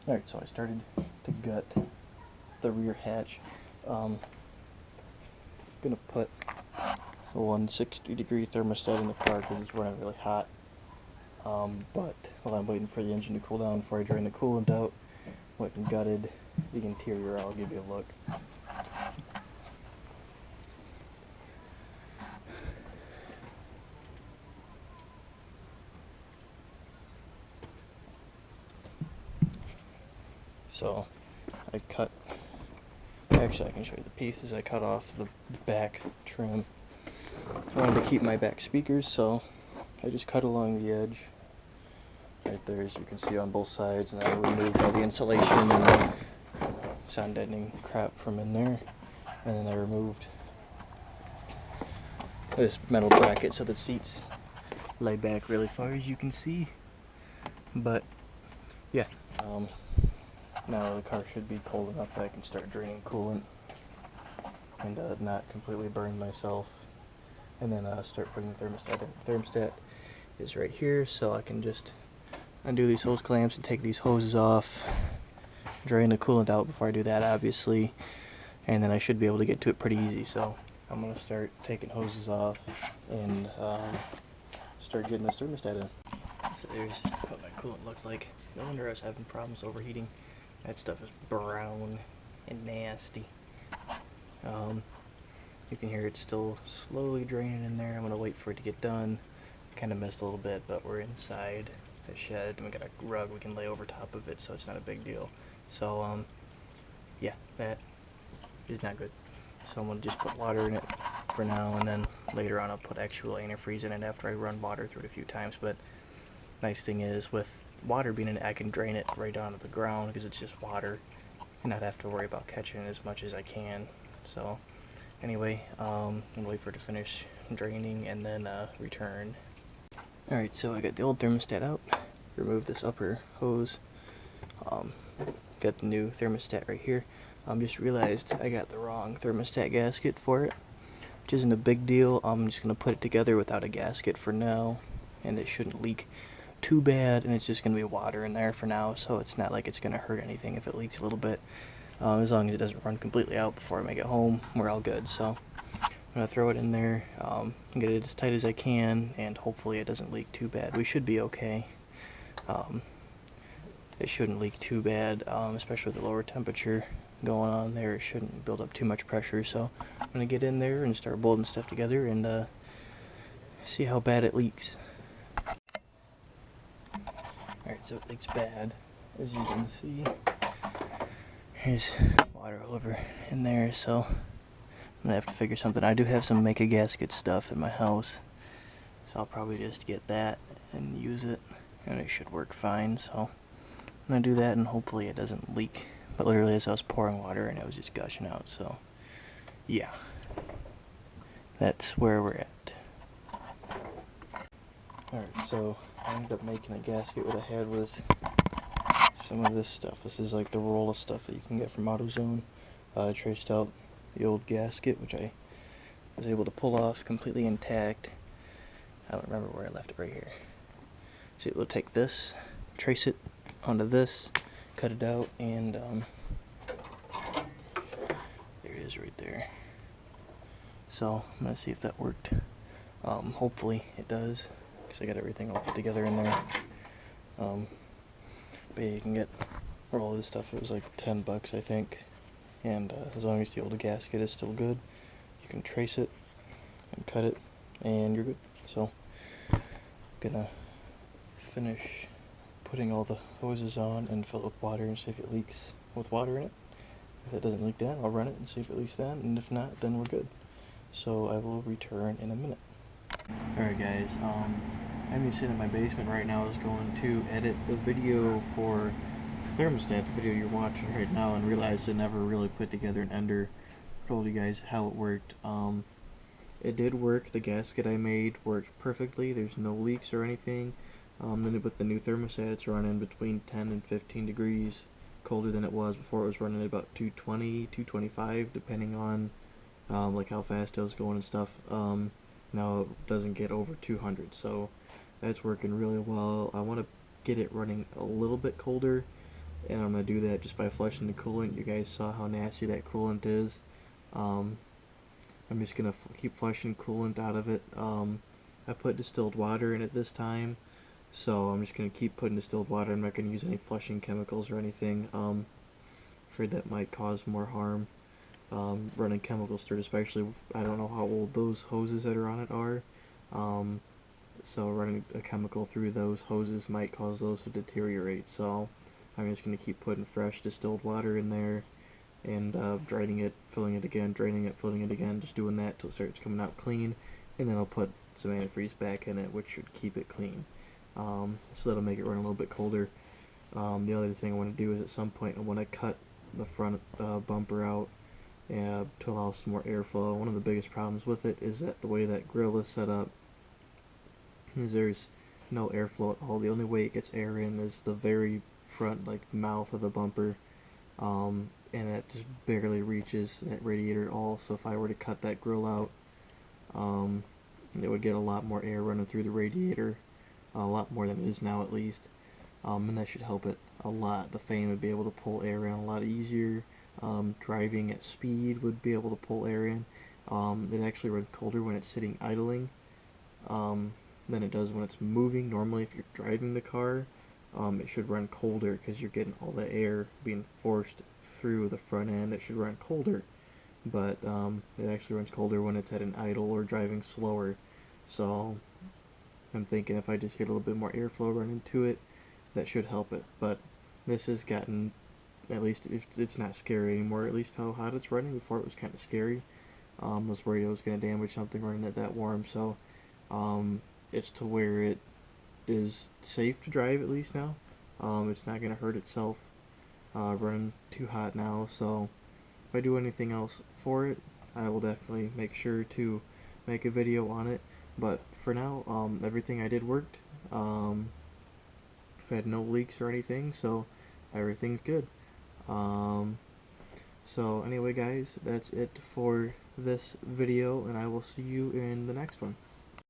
Alright, so I started to gut the rear hatch. Gonna put a 160-degree thermostat in the car because it's running really hot. But while I'm waiting for the engine to cool down before I drain the coolant out, went and gutted the interior. I'll give you a look. So I cut, actually I can show you the pieces. I cut off the back trim. I wanted to keep my back speakers, so I just cut along the edge right there, as you can see, on both sides, and I removed all the insulation and the sound deadening crap from in there. And then I removed this metal bracket so the seats lay back really far, as you can see. But yeah, now the car should be cold enough that I can start draining coolant and not completely burn myself. And then start putting the thermostat in. The thermostat is right here, so I can just undo these hose clamps and take these hoses off, drain the coolant out before I do that, obviously, and then I should be able to get to it pretty easy. So I'm going to start taking hoses off and start getting this thermostat in. So there's what my coolant looked like. No wonder I was having problems overheating. That stuff is brown and nasty. You can hear it still slowly draining in there. I'm going to wait for it to get done. Kind of missed a little bit, but we're inside a shed and we got a rug we can lay over top of it, so it's not a big deal. So yeah, that is not good. So I'm going to just put water in it for now, and then later on I'll put actual antifreeze in it after I run water through it a few times. But nice thing is, with water being in it, I can drain it right down to the ground because it's just water and not have to worry about catching it as much as I can. So anyway, I'm gonna wait for it to finish draining and then return. Alright, so I got the old thermostat out, removed this upper hose, got the new thermostat right here. Just realized I got the wrong thermostat gasket for it, which isn't a big deal. I'm just going to put it together without a gasket for now, and it shouldn't leak too bad, and it's just going to be water in there for now, so it's not like it's going to hurt anything if it leaks a little bit. As long as it doesn't run completely out before I make it home, we're all good. So I'm going to throw it in there, get it as tight as I can, and hopefully it doesn't leak too bad. We should be okay. It shouldn't leak too bad, especially with the lower temperature going on there. It shouldn't build up too much pressure. So I'm going to get in there and start bolting stuff together and see how bad it leaks. Alright, so it leaks bad, as you can see. There's water all over in there, so I'm going to have to figure something. I do have some make a gasket stuff in my house, so I'll probably just get that and use it, and it should work fine. So I'm going to do that, and hopefully it doesn't leak. But literally, as I was pouring water in, it was just gushing out. So yeah, that's where we're at. Alright, so I ended up making a gasket. What I had was some of this stuff. This is like the roll of stuff that you can get from AutoZone. I traced out the old gasket, which I was able to pull off completely intact. I don't remember where I left it, right here. So we'll take this, trace it onto this, cut it out, and there it is right there. So I'm gonna see if that worked. Hopefully it does, because I got everything all put together in there. But yeah, you can get all of this stuff. It was like 10 bucks, I think. And as long as the old gasket is still good, you can trace it and cut it, and you're good. So I'm gonna finish putting all the hoses on and fill it with water and see if it leaks with water in it. If it doesn't leak then, I'll run it and see if it leaks then, and if not, then we're good. So I will return in a minute. Alright guys, I'm sitting in my basement right now. I was going to edit the video for thermostat, the video you're watching right now, and realized I never really put together an ender. Told you guys how it worked. It did work. The gasket I made worked perfectly. There's no leaks or anything. Then with the new thermostat, it's running between 10 and 15 degrees colder than it was before. It was running at about 220, 225, depending on like how fast I was going and stuff. Now it doesn't get over 200, so that's working really well. I want to get it running a little bit colder, and I'm going to do that just by flushing the coolant. You guys saw how nasty that coolant is. Um, I'm just going to keep flushing coolant out of it. I put distilled water in it this time, so I'm just going to keep putting distilled water. I'm not going to use any flushing chemicals or anything. Afraid that might cause more harm. Running chemicals through it, especially, I don't know how old those hoses that are on it are. So running a chemical through those hoses might cause those to deteriorate. So I'm just going to keep putting fresh distilled water in there and draining it, filling it again, draining it, filling it again, just doing that till it starts coming out clean. And then I'll put some antifreeze back in it, which should keep it clean. So that'll make it run a little bit colder. The other thing I want to do is at some point I want to cut the front bumper out to allow some more airflow. One of the biggest problems with it is that the way that grill is set up is there's no airflow at all. The only way it gets air in is the very front, like, mouth of the bumper, and that just barely reaches that radiator at all. So if I were to cut that grill out, it would get a lot more air running through the radiator, a lot more than it is now at least, and that should help it a lot. The fan would be able to pull air in a lot easier. Driving at speed would be able to pull air in. It actually runs colder when it's sitting idling than it does when it's moving. Normally, if you're driving the car, it should run colder because you're getting all the air being forced through the front end. It should run colder, but it actually runs colder when it's at an idle or driving slower. So I'm thinking if I just get a little bit more airflow running to it, that should help it. But this has gotten, at least if it's not scary anymore, at least how hot it's running. Before it was kind of scary. I was worried it was going to damage something running it that warm. So it's to where it is safe to drive at least now. It's not going to hurt itself running too hot now. So if I do anything else for it, I will definitely make sure to make a video on it. But for now, everything I did worked. I've had no leaks or anything, so everything's good. So anyway, guys, that's it for this video, and I will see you in the next one.